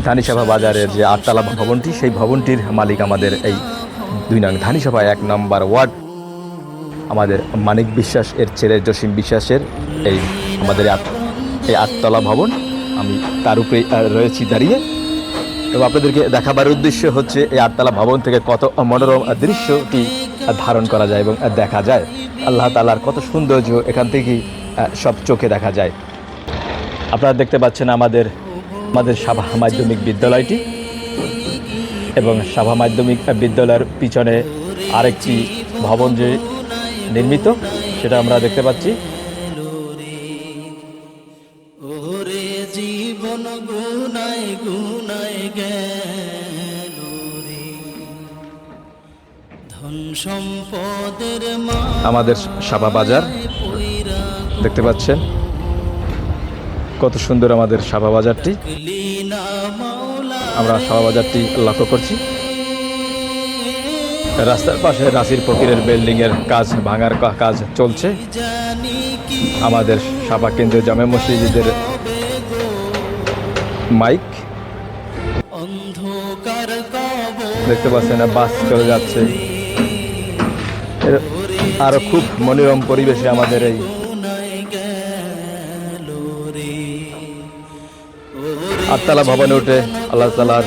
ধানিসভা বাজারের যে 8তলা ভবনটি, সেই ভবনটির মালিক আমাদের এই 2 নং ধানিসভা 1 নম্বর ওয়ার্ড আমাদের মানিক বিশ্বাস এর ছেলে জসিম বিশ্বাসের এই আমাদের এই 8তলা ভবন। আমি তার উপরে রয়েছি দাঁড়িয়ে, এবং আপনাদেরকে দেখাবার উদ্দেশ্য হচ্ছে এই 8তলা ভবন থেকে কত মনোরম দৃশ্যটি ধারণ করা যায় এবং দেখা যায়। আল্লাহ তাআলার কত সৌন্দর্য এখান থেকেই সব চোখে দেখা যায়। আপনারা দেখতে পাচ্ছেন আমাদের সাভা মাধ্যমিক বিদ্যালয়টি, এবং সাভা মাধ্যমিক বিদ্যালয়ের পিছনে আরেকটি ভবন যে নির্মিত, সেটা আমরা দেখতে পাচ্ছি। আমাদের সাভা বাজার দেখতে পাচ্ছেন, কত সুন্দর আমাদের সাভা বাজারটি। আমরা সাভা বাজারটি লক্ষ্য করছি। রাস্তার পাশে রাসির ফকিরের বিল্ডিং এর কাজ ভাঙার কাজ চলছে। আমাদের সাভা কেন্দ্রীয় জামে মসজিদের মাইক দেখতে পাচ্ছেন, বাস চলে যাচ্ছে। আরো খুব মনোরম পরিবেশে আমাদের এই আটতলা ভবনে উঠে আল্লাহ তাআলার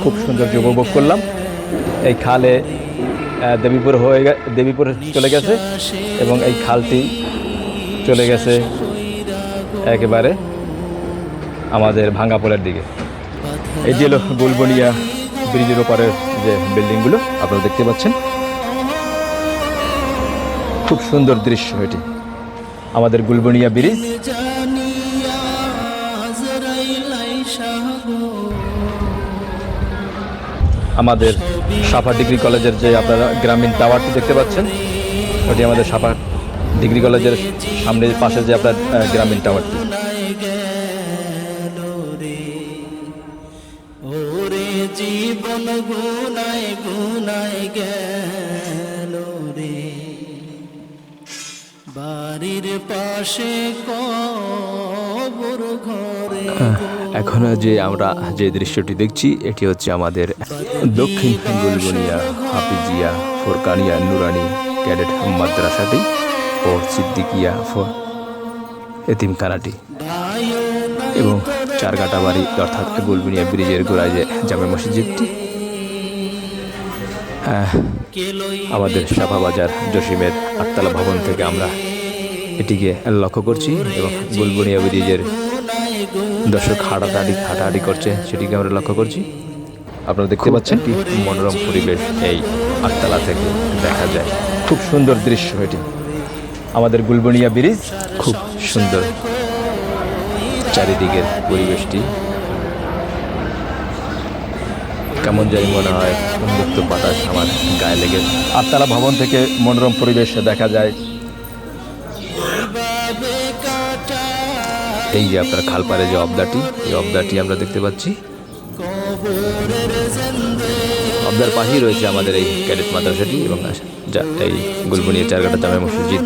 খুব সৌন্দর্য উপভোগ করলাম। এই খালে দেবীপুর চলে গেছে, এবং এই খালটি চলে গেছে একেবারে আমাদের ভাঙ্গাপোলের দিকে। এই যে হলো গুলবনিয়া ব্রিজের ওপরের যে বিল্ডিংগুলো আপনারা দেখতে পাচ্ছেন, খুব সুন্দর দৃশ্য এটি আমাদের গুলবনিয়া ব্রিজ। আমাদের সাফা ডিগ্রি কলেজের যে আপনারা গ্রামীণ টাওয়ারটি দেখতে পাচ্ছেন, ওটি আমাদের সাফা ডিগ্রি কলেজের সামনে পাশে যে আপনার গ্রামীণ টাওয়ারটি। জীবন গুনায় গুনায় গেল রে, বাড়ির পাশে কবর ঘরে। এখন যে আমরা যে দৃশ্যটি দেখছি, এটি হচ্ছে আমাদের দক্ষিণ গুলবনিয়া হাফিজিয়া ফোরকানিয়া নুরানি ক্যাডেট মাদ্রাসাটি ও সিদ্দিকিয়া এতিমখানাটি, এবং চারঘাটা বাড়ি অর্থাৎ গুলবনিয়া ব্রিজের গোড়ায় যে জামে মসজিদটি। আমাদের সাভা বাজার জসিমের 8তলা ভবন থেকে আমরা এটিকে লক্ষ্য করছি, এবং গুলবনিয়া ব্রিজের দর্শক হাঁটাহাঁটি করছে, সেটিকে আমরা লক্ষ্য করছি। আপনারা দেখতে পাচ্ছেন কি মনোরম পরিবেশ এই 8তলা থেকে দেখা যায়। খুব সুন্দর দৃশ্য এটি আমাদের গুলবনিয়া ব্রিজ, খুব সুন্দর চারিদিকের পরিবেশটি। কেমন জানি মনে হয় উন্মুক্ত বাতাস আমার গায়ে লেগে। 8তলা ভবন থেকে মনোরম পরিবেশ দেখা যায়। এই যে আপনার খালপাড়ে যে অবদাটি, এই অবদাটি আমরা দেখতে পাচ্ছি। অবদার পাশেই রয়েছে আমাদের এই ক্যাডেট মাদ্রাসাটি, এবং এই গুলবনিয়া চারঘাটা জামে মসজিদ।